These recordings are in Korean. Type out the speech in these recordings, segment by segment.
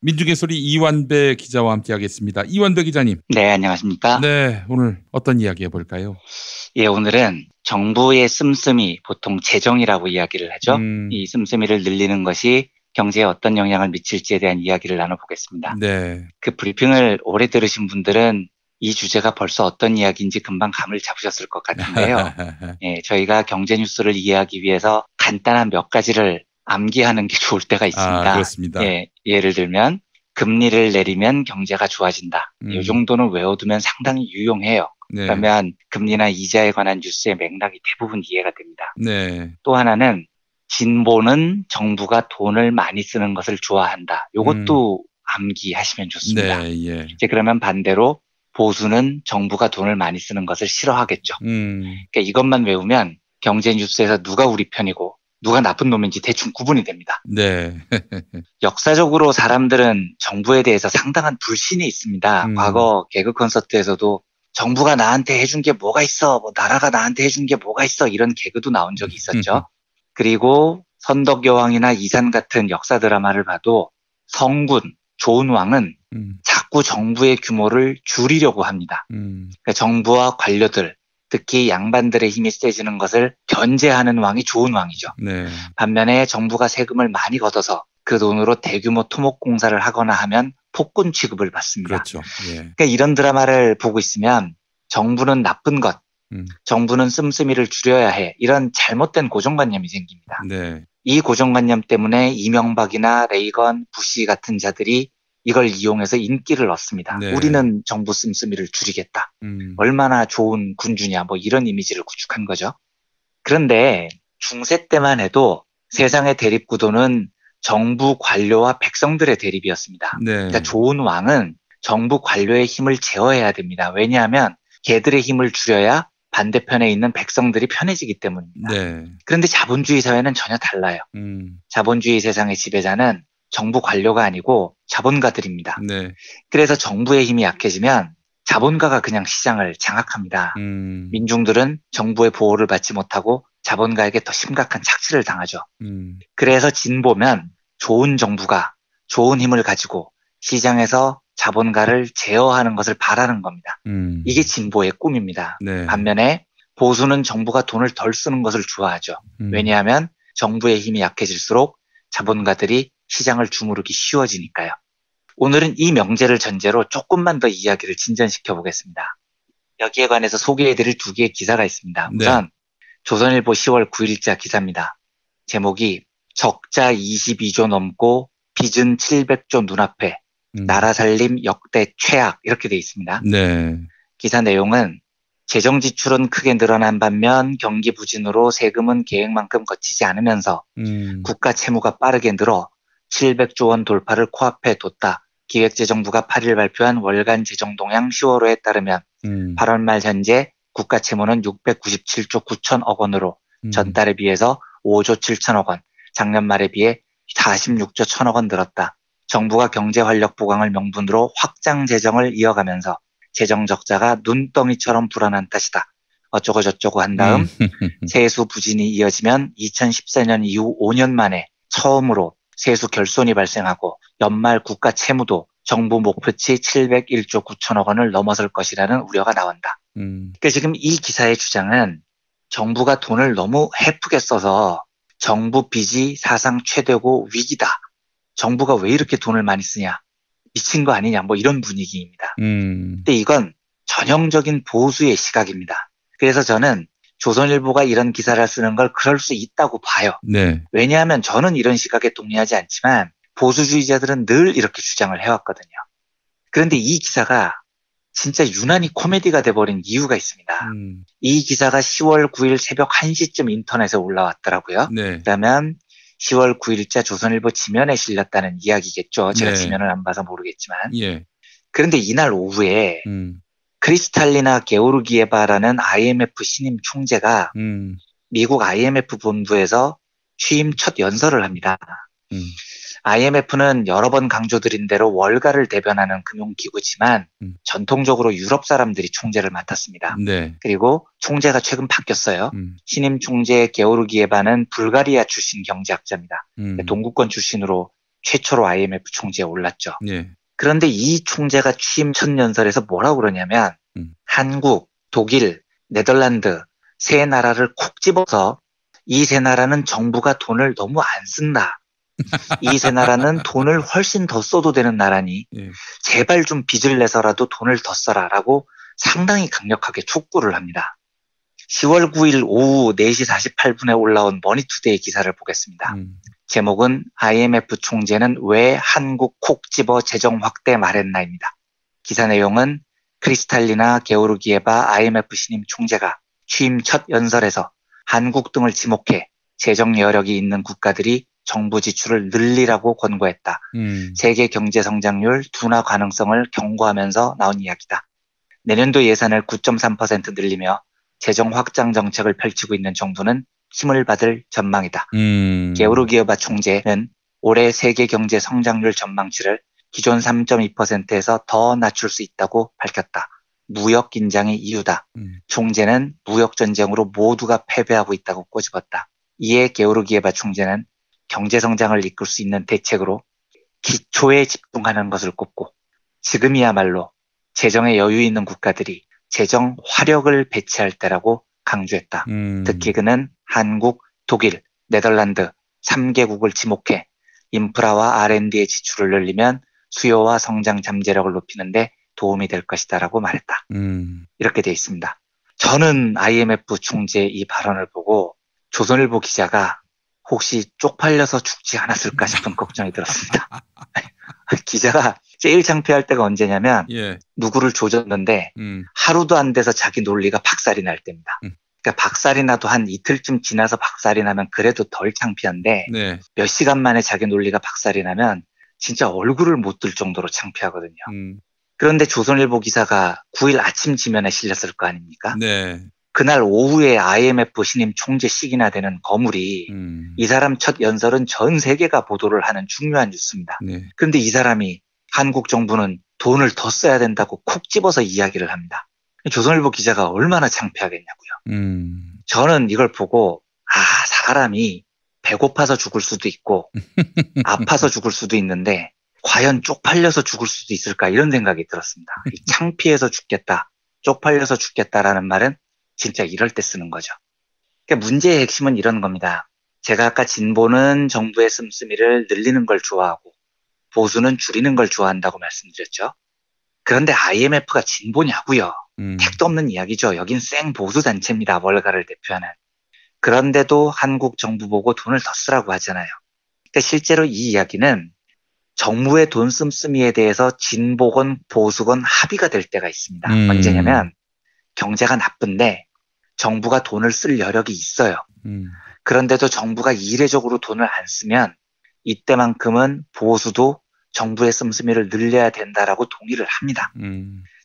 민중의 소리 이완배 기자와 함께하겠습니다. 이완배 기자님. 네, 안녕하십니까? 네, 오늘 어떤 이야기 해볼까요? 예, 오늘은 정부의 씀씀이, 보통 재정이라고 이야기를 하죠. 이 씀씀이를 늘리는 것이 경제에 어떤 영향을 미칠지에 대한 이야기를 나눠보겠습니다. 네. 그 브리핑을 오래 들으신 분들은 이 주제가 벌써 어떤 이야기인지 금방 감을 잡으셨을 것 같은데요. 예, 저희가 경제 뉴스를 이해하기 위해서 간단한 몇 가지를 암기하는 게 좋을 때가 있습니다. 그렇습니다. 예, 예를 들면 금리를 내리면 경제가 좋아진다. 이 정도는 외워두면 상당히 유용해요. 네. 그러면 금리나 이자에 관한 뉴스의 맥락이 대부분 이해가 됩니다. 네. 또 하나는 진보는 정부가 돈을 많이 쓰는 것을 좋아한다. 이것도 암기하시면 좋습니다. 네, 예. 이제 그러면 반대로 보수는 정부가 돈을 많이 쓰는 것을 싫어하겠죠. 그러니까 이것만 외우면 경제 뉴스에서 누가 우리 편이고 누가 나쁜 놈인지 대충 구분이 됩니다. 네. 역사적으로 사람들은 정부에 대해서 상당한 불신이 있습니다. 과거 개그 콘서트에서도 정부가 나한테 해준 게 뭐가 있어? 뭐 나라가 나한테 해준 게 뭐가 있어? 이런 개그도 나온 적이 있었죠. 그리고 선덕여왕이나 이산 같은 역사 드라마를 봐도 성군, 좋은 왕은 자꾸 정부의 규모를 줄이려고 합니다. 그러니까 정부와 관료들, 특히 양반들의 힘이 세지는 것을 견제하는 왕이 좋은 왕이죠. 네. 반면에 정부가 세금을 많이 걷어서 그 돈으로 대규모 토목공사를 하거나 하면 폭군 취급을 받습니다. 그렇죠. 예. 그러니까 이런 드라마를 보고 있으면 정부는 나쁜 것, 정부는 씀씀이를 줄여야 해. 이런 잘못된 고정관념이 생깁니다. 네. 이 고정관념 때문에 이명박이나 레이건, 부시 같은 자들이 이걸 이용해서 인기를 얻습니다. 네. 우리는 정부 씀씀이를 줄이겠다. 얼마나 좋은 군주냐 뭐 이런 이미지를 구축한 거죠. 그런데 중세 때만 해도 세상의 대립구도는 정부 관료와 백성들의 대립이었습니다. 네. 그러니까 좋은 왕은 정부 관료의 힘을 제어해야 됩니다. 왜냐하면 걔들의 힘을 줄여야 반대편에 있는 백성들이 편해지기 때문입니다. 네. 그런데 자본주의 사회는 전혀 달라요. 자본주의 세상의 지배자는 정부 관료가 아니고 자본가들입니다. 네. 그래서 정부의 힘이 약해지면 자본가가 그냥 시장을 장악합니다. 민중들은 정부의 보호를 받지 못하고 자본가에게 더 심각한 착취를 당하죠. 그래서 진보면 좋은 정부가 좋은 힘을 가지고 시장에서 자본가를 제어하는 것을 바라는 겁니다. 이게 진보의 꿈입니다. 네. 반면에 보수는 정부가 돈을 덜 쓰는 것을 좋아하죠. 왜냐하면 정부의 힘이 약해질수록 자본가들이 시장을 주무르기 쉬워지니까요. 오늘은 이 명제를 전제로 조금만 더 이야기를 진전시켜 보겠습니다. 여기에 관해서 소개해드릴 두 개의 기사가 있습니다. 우선 조선일보 10월 9일자 기사입니다. 제목이 적자 22조 넘고 빚은 700조 눈앞에 나라 살림 역대 최악 이렇게 돼 있습니다. 네. 기사 내용은 재정 지출은 크게 늘어난 반면 경기 부진으로 세금은 계획만큼 거치지 않으면서 국가 채무가 빠르게 늘어 700조 원 돌파를 코앞에 뒀다. 기획재정부가 8일 발표한 월간 재정동향 10월호에 따르면 8월 말 현재 국가 채무는 697조 9천억 원으로 전달에 비해서 5조 7천억 원, 작년 말에 비해 46조 1천억 원 늘었다. 정부가 경제 활력 보강을 명분으로 확장 재정을 이어가면서 재정 적자가 눈덩이처럼 불어난 탓이다. 어쩌고 저쩌고 한 다음 세수 부진이 이어지면 2014년 이후 5년 만에 처음으로 세수 결손이 발생하고 연말 국가 채무도 정부 목표치 701조 9천억 원을 넘어설 것이라는 우려가 나온다. 그러니까 지금 이 기사의 주장은 정부가 돈을 너무 헤프게 써서 정부 빚이 사상 최대고 위기다. 정부가 왜 이렇게 돈을 많이 쓰냐. 미친 거 아니냐. 뭐 이런 분위기입니다. 근데 이건 전형적인 보수의 시각입니다. 그래서 저는 조선일보가 이런 기사를 쓰는 걸 그럴 수 있다고 봐요. 네. 왜냐하면 저는 이런 시각에 동의하지 않지만 보수주의자들은 늘 이렇게 주장을 해왔거든요. 그런데 이 기사가 진짜 유난히 코미디가 돼버린 이유가 있습니다. 이 기사가 10월 9일 새벽 1시쯤 인터넷에 올라왔더라고요. 네. 그러면 10월 9일자 조선일보 지면에 실렸다는 이야기겠죠. 제가 네. 지면을 안 봐서 모르겠지만. 예. 그런데 이날 오후에 크리스탈리나 게오르기에바라는 IMF 신임 총재가 미국 IMF 본부에서 취임 첫 연설을 합니다. IMF는 여러 번 강조드린 대로 월가를 대변하는 금융기구지만 전통적으로 유럽 사람들이 총재를 맡았습니다. 네. 그리고 총재가 최근 바뀌었어요. 신임 총재 게오르기에바는 불가리아 출신 경제학자입니다. 동구권 출신으로 최초로 IMF 총재에 올랐죠. 예. 그런데 이 총재가 취임 첫 연설에서 뭐라고 그러냐면 한국, 독일, 네덜란드 세 나라를 콕 집어서 이 세 나라는 정부가 돈을 너무 안 쓴다. 이 세 나라는 돈을 훨씬 더 써도 되는 나라니 예. 제발 좀 빚을 내서라도 돈을 더 써라라고 상당히 강력하게 촉구를 합니다. 10월 9일 오후 4시 48분에 올라온 머니투데이 기사를 보겠습니다. 제목은 IMF 총재는 왜 한국 콕 집어 재정 확대 말했나입니다. 기사 내용은 크리스탈리나 게오르기에바 IMF 신임 총재가 취임 첫 연설에서 한국 등을 지목해 재정 여력이 있는 국가들이 정부 지출을 늘리라고 권고했다. 세계 경제 성장률 둔화 가능성을 경고하면서 나온 이야기다. 내년도 예산을 9.3% 늘리며 재정 확장 정책을 펼치고 있는 정부는 힘을 받을 전망이다. 게오르기에바 총재는 올해 세계 경제 성장률 전망치를 기존 3.2%에서 더 낮출 수 있다고 밝혔다. 무역 긴장이 이유다. 총재는 무역 전쟁으로 모두가 패배하고 있다고 꼬집었다. 이에 게오르기에바 총재는 경제 성장을 이끌 수 있는 대책으로 기초에 집중하는 것을 꼽고 지금이야말로 재정에 여유 있는 국가들이 재정 화력을 배치할 때라고 강조했다. 특히 그는 한국, 독일, 네덜란드 3개국을 지목해 인프라와 R&D의 지출을 늘리면 수요와 성장 잠재력을 높이는데 도움이 될 것이다라고 말했다. 이렇게 돼 있습니다. 저는 IMF 총재의 이 발언을 보고 조선일보 기자가 혹시 쪽팔려서 죽지 않았을까 싶은 걱정이 들었습니다. 기자가 제일 창피할 때가 언제냐면 예. 누구를 조졌는데 하루도 안 돼서 자기 논리가 박살이 날 때입니다. 그러니까 박살이 나도 한 이틀쯤 지나서 박살이 나면 그래도 덜 창피한데 네. 몇 시간 만에 자기 논리가 박살이 나면 진짜 얼굴을 못 들 정도로 창피하거든요. 그런데 조선일보 기사가 9일 아침 지면에 실렸을 거 아닙니까? 네. 그날 오후에 IMF 신임 총재식이나 되는 거물이 이 사람 첫 연설은 전 세계가 보도를 하는 중요한 뉴스입니다. 네. 그런데 이 사람이 한국 정부는 돈을 더 써야 된다고 콕 집어서 이야기를 합니다. 조선일보 기자가 얼마나 창피하겠냐고요. 저는 이걸 보고 사람이 배고파서 죽을 수도 있고 아파서 죽을 수도 있는데 과연 쪽팔려서 죽을 수도 있을까 이런 생각이 들었습니다. 창피해서 죽겠다, 쪽팔려서 죽겠다라는 말은 진짜 이럴 때 쓰는 거죠. 그러니까 문제의 핵심은 이런 겁니다. 제가 아까 진보는 정부의 씀씀이를 늘리는 걸 좋아하고 보수는 줄이는 걸 좋아한다고 말씀드렸죠. 그런데 IMF가 진보냐고요. 택도 없는 이야기죠. 여긴 생 보수 단체입니다. 월가를 대표하는. 그런데도 한국 정부 보고 돈을 더 쓰라고 하잖아요. 그러니까 실제로 이 이야기는 정부의 돈 씀씀이에 대해서 진보건 보수건 합의가 될 때가 있습니다. 언제냐면 경제가 나쁜데 정부가 돈을 쓸 여력이 있어요. 그런데도 정부가 이례적으로 돈을 안 쓰면 이때만큼은 보수도 정부의 씀씀이를 늘려야 된다라고 동의를 합니다.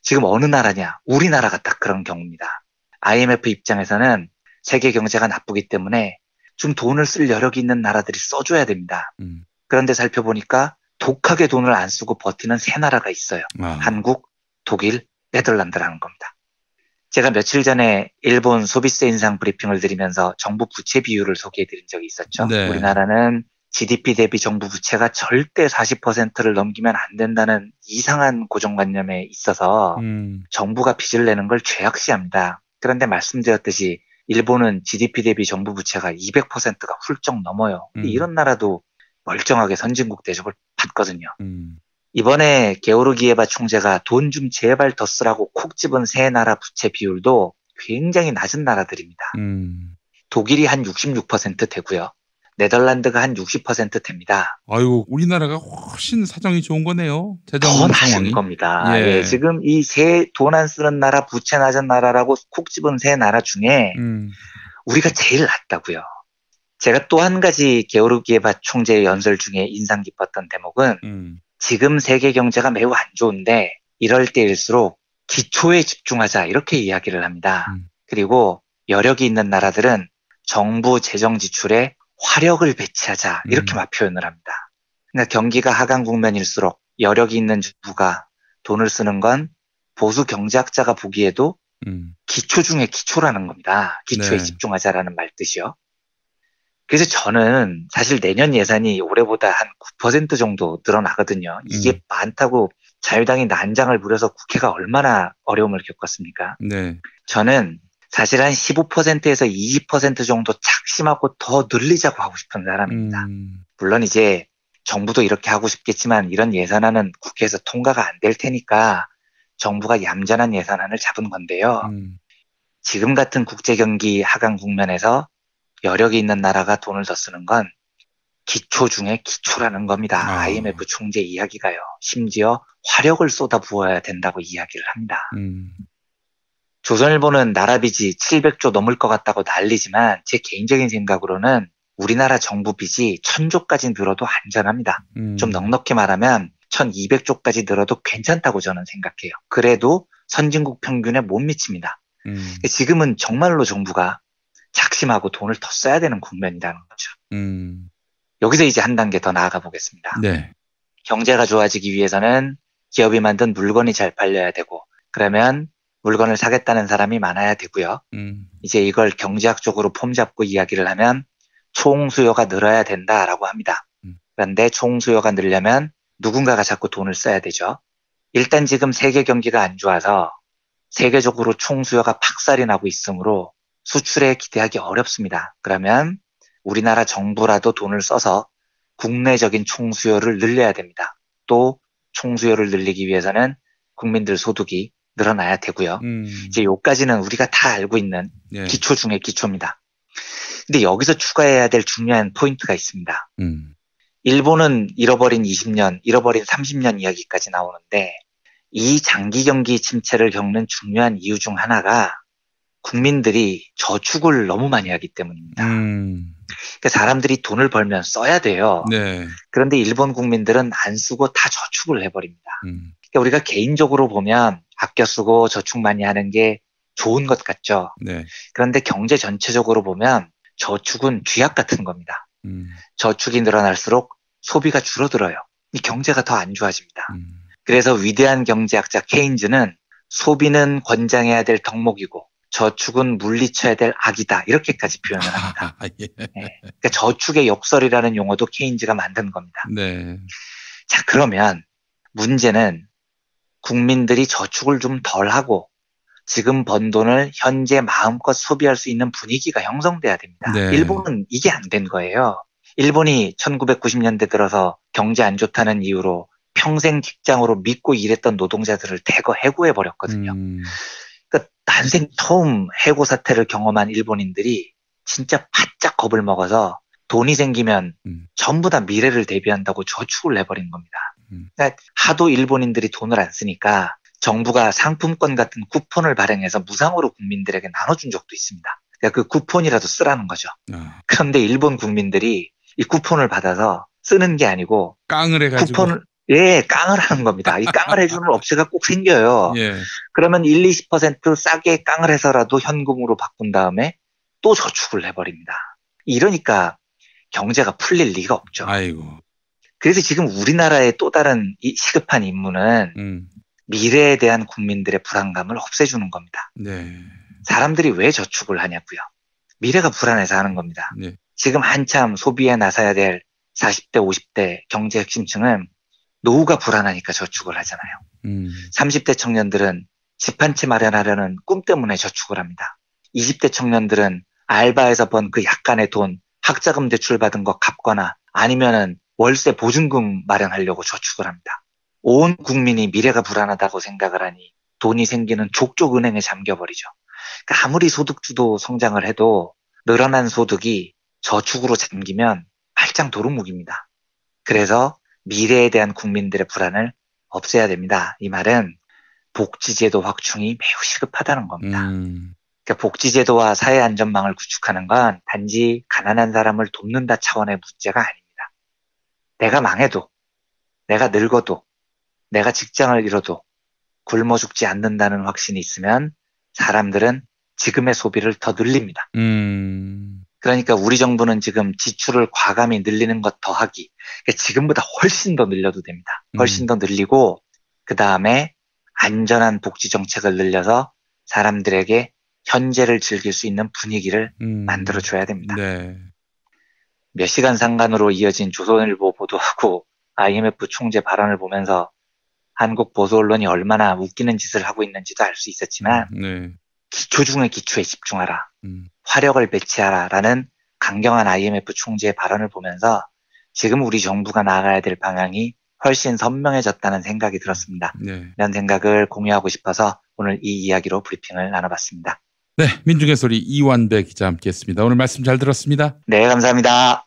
지금 어느 나라냐? 우리나라가 딱 그런 경우입니다. IMF 입장에서는 세계 경제가 나쁘기 때문에 좀 돈을 쓸 여력이 있는 나라들이 써줘야 됩니다. 그런데 살펴보니까 독하게 돈을 안 쓰고 버티는 세 나라가 있어요. 한국, 독일, 네덜란드라는 겁니다. 제가 며칠 전에 일본 소비세 인상 브리핑을 드리면서 정부 부채 비율을 소개해드린 적이 있었죠. 네. 우리나라는 GDP 대비 정부 부채가 절대 40%를 넘기면 안 된다는 이상한 고정관념에 있어서 정부가 빚을 내는 걸 죄악시합니다. 그런데 말씀드렸듯이 일본은 GDP 대비 정부 부채가 200%가 훌쩍 넘어요. 이런 나라도 멀쩡하게 선진국 대접을 받거든요. 이번에 게오르기에바 총재가 돈 좀 제발 더 쓰라고 콕 집은 세 나라 부채 비율도 굉장히 낮은 나라들입니다. 독일이 한 66% 되고요. 네덜란드가 한 60% 됩니다. 아유, 우리나라가 훨씬 사정이 좋은 거네요. 재정 더 상황이. 낮은 겁니다. 예. 예, 지금 이 세 돈 안 쓰는 나라, 부채 낮은 나라라고 콕 집은 세 나라 중에 우리가 제일 낮다고요. 제가 또 한 가지 게오르기에바 총재의 연설 중에 인상 깊었던 대목은 지금 세계 경제가 매우 안 좋은데 이럴 때일수록 기초에 집중하자 이렇게 이야기를 합니다. 그리고 여력이 있는 나라들은 정부 재정 지출에 화력을 배치하자 이렇게 막 표현을 합니다. 그러니까 경기가 하강 국면일수록 여력이 있는 정부가 돈을 쓰는 건 보수 경제학자가 보기에도 기초 중에 기초라는 겁니다. 기초에 네. 집중하자라는 말 뜻이요. 그래서 저는 사실 내년 예산이 올해보다 한 9% 정도 늘어나거든요. 이게 많다고 자유당이 난장을 부려서 국회가 얼마나 어려움을 겪었습니까? 네. 저는 사실 한 15%에서 20% 정도 작심하고 더 늘리자고 하고 싶은 사람입니다. 물론 이제 정부도 이렇게 하고 싶겠지만 이런 예산안은 국회에서 통과가 안 될 테니까 정부가 얌전한 예산안을 잡은 건데요. 지금 같은 국제경기 하강 국면에서 여력이 있는 나라가 돈을 더 쓰는 건 기초 중에 기초라는 겁니다. IMF 총재 이야기가요. 심지어 화력을 쏟아부어야 된다고 이야기를 합니다. 조선일보는 나라 빚이 700조 넘을 것 같다고 난리지만 제 개인적인 생각으로는 우리나라 정부 빚이 1000조까지 늘어도 안전합니다. 좀 넉넉히 말하면 1200조까지 늘어도 괜찮다고 저는 생각해요. 그래도 선진국 평균에 못 미칩니다. 지금은 정말로 정부가 작심하고 돈을 더 써야 되는 국면이라는 거죠. 여기서 이제 한 단계 더 나아가 보겠습니다. 네. 경제가 좋아지기 위해서는 기업이 만든 물건이 잘 팔려야 되고 그러면 물건을 사겠다는 사람이 많아야 되고요. 이제 이걸 경제학적으로 폼 잡고 이야기를 하면 총수요가 늘어야 된다라고 합니다. 그런데 총수요가 늘려면 누군가가 자꾸 돈을 써야 되죠. 일단 지금 세계 경기가 안 좋아서 세계적으로 총수요가 박살이 나고 있으므로 수출에 기대하기 어렵습니다. 그러면 우리나라 정부라도 돈을 써서 국내적인 총수요를 늘려야 됩니다. 또 총수요를 늘리기 위해서는 국민들 소득이 늘어나야 되고요. 이제 요까지는 우리가 다 알고 있는 기초 중에 기초입니다. 근데 여기서 추가해야 될 중요한 포인트가 있습니다. 일본은 잃어버린 20년, 잃어버린 30년 이야기까지 나오는데 이 장기 경기 침체를 겪는 중요한 이유 중 하나가 국민들이 저축을 너무 많이 하기 때문입니다. 그러니까 사람들이 돈을 벌면 써야 돼요. 네. 그런데 일본 국민들은 안 쓰고 다 저축을 해버립니다. 그러니까 우리가 개인적으로 보면 아껴 쓰고 저축 많이 하는 게 좋은 것 같죠. 네. 그런데 경제 전체적으로 보면 저축은 쥐약 같은 겁니다. 저축이 늘어날수록 소비가 줄어들어요. 이 경제가 더 안 좋아집니다. 그래서 위대한 경제학자 케인즈는 소비는 권장해야 될 덕목이고 저축은 물리쳐야 될 악이다. 이렇게까지 표현을 합니다. 예. 네. 그러니까 저축의 역설이라는 용어도 케인즈가 만든 겁니다. 네. 자, 그러면 문제는 국민들이 저축을 좀 덜 하고 지금 번 돈을 현재 마음껏 소비할 수 있는 분위기가 형성돼야 됩니다. 네. 일본은 이게 안 된 거예요. 일본이 1990년대 들어서 경제 안 좋다는 이유로 평생 직장으로 믿고 일했던 노동자들을 대거 해고해버렸거든요. 그러니까 난생 처음 해고 사태를 경험한 일본인들이 진짜 바짝 겁을 먹어서 돈이 생기면 전부 다 미래를 대비한다고 저축을 해버린 겁니다. 그러니까 하도 일본인들이 돈을 안 쓰니까 정부가 상품권 같은 쿠폰을 발행해서 무상으로 국민들에게 나눠준 적도 있습니다. 그러니까 그 쿠폰이라도 쓰라는 거죠. 그런데 일본 국민들이 이 쿠폰을 받아서 쓰는 게 아니고 깡을 해가지고 쿠폰을 깡을 하는 겁니다. 이 깡을 해주는 업체가 꼭 생겨요. 예. 그러면 1, 20% 싸게 깡을 해서라도 현금으로 바꾼 다음에 또 저축을 해버립니다. 이러니까 경제가 풀릴 리가 없죠. 아이고. 그래서 지금 우리나라의 또 다른 시급한 임무는 미래에 대한 국민들의 불안감을 없애주는 겁니다. 네. 사람들이 왜 저축을 하냐고요. 미래가 불안해서 하는 겁니다. 네. 지금 한참 소비에 나서야 될 40대, 50대 경제 핵심층은 노후가 불안하니까 저축을 하잖아요. 30대 청년들은 집 한 채 마련하려는 꿈 때문에 저축을 합니다. 20대 청년들은 알바에서 번 그 약간의 돈, 학자금 대출받은 거 갚거나 아니면은 월세 보증금 마련하려고 저축을 합니다. 온 국민이 미래가 불안하다고 생각을 하니 돈이 생기는 족족 은행에 잠겨버리죠. 그러니까 아무리 소득주도 성장을 해도 늘어난 소득이 저축으로 잠기면 발장 도루묵입니다. 그래서 미래에 대한 국민들의 불안을 없애야 됩니다. 이 말은 복지제도 확충이 매우 시급하다는 겁니다. 그러니까 복지제도와 사회안전망을 구축하는 건 단지 가난한 사람을 돕는다 차원의 문제가 아닙니다. 내가 망해도, 내가 늙어도, 내가 직장을 잃어도 굶어 죽지 않는다는 확신이 있으면 사람들은 지금의 소비를 더 늘립니다. 그러니까 우리 정부는 지금 지출을 과감히 늘리는 것 더하기. 그러니까 지금보다 훨씬 더 늘려도 됩니다. 훨씬 더 늘리고 그 다음에 안전한 복지 정책을 늘려서 사람들에게 현재를 즐길 수 있는 분위기를 만들어줘야 됩니다. 네. 몇 시간 상간으로 이어진 조선일보 보도하고 IMF 총재 발언을 보면서 한국 보수 언론이 얼마나 웃기는 짓을 하고 있는지도 알 수 있었지만 네. 기초 중의 기초에 집중하라. 화력을 배치하라라는 강경한 IMF 총재의 발언을 보면서 지금 우리 정부가 나아가야 될 방향이 훨씬 선명해졌다는 생각이 들었습니다. 네. 이런 생각을 공유하고 싶어서 오늘 이 이야기로 브리핑을 나눠봤습니다. 네, 민중의 소리 이완배 기자 함께했습니다. 오늘 말씀 잘 들었습니다. 네, 감사합니다.